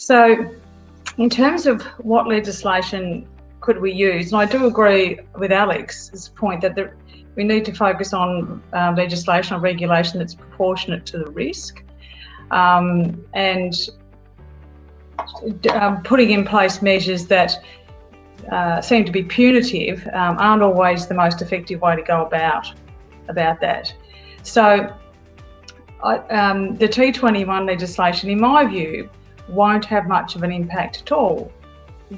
So in terms of what legislation could we use, and I do agree with Alex's point that we need to focus on legislation or regulation that's proportionate to the risk, and putting in place measures that seem to be punitive aren't always the most effective way to go about that. So the T21 legislation, in my view, won't have much of an impact at all.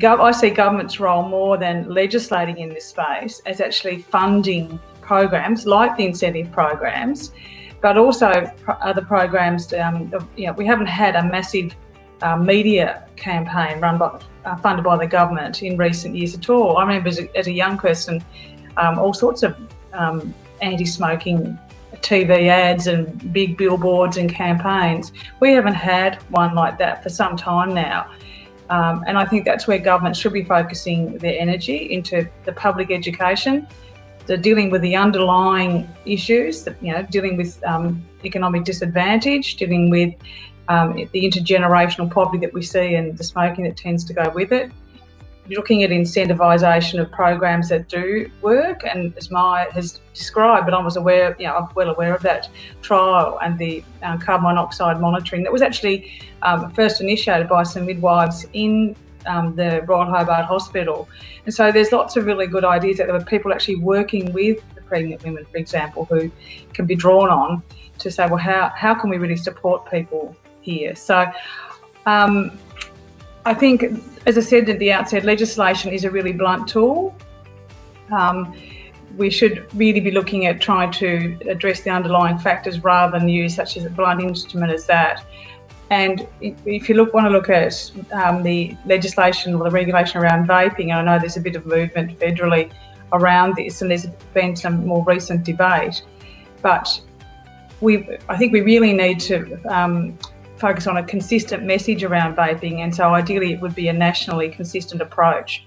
I see government's role more than legislating in this space as actually funding programs like the incentive programs, but also other programs. We haven't had a massive media campaign funded by the government in recent years at all. I remember as a young person, all sorts of anti-smoking TV ads and big billboards and campaigns. We haven't had one like that for some time now. And I think that's where government should be focusing their energy, into the public education, dealing with the underlying issues, dealing with economic disadvantage, dealing with the intergenerational poverty that we see and the smoking that tends to go with it, looking at incentivisation of programs that do work. And as Maya has described, but I was aware, I'm well aware of that trial and the carbon monoxide monitoring that was actually first initiated by some midwives in the Royal Hobart Hospital. And so there's lots of really good ideas that there were people actually working with the pregnant women, for example, who can be drawn on to say, well, how can we really support people here? So I think, as I said at the outset, legislation is a really blunt tool. We should really be looking at trying to address the underlying factors rather than use such as a blunt instrument as that. And if you want to look at the legislation or the regulation around vaping, and I know there's a bit of movement federally around this, and there's been some more recent debate, but I think we really need to focus on a consistent message around vaping, and so ideally it would be a nationally consistent approach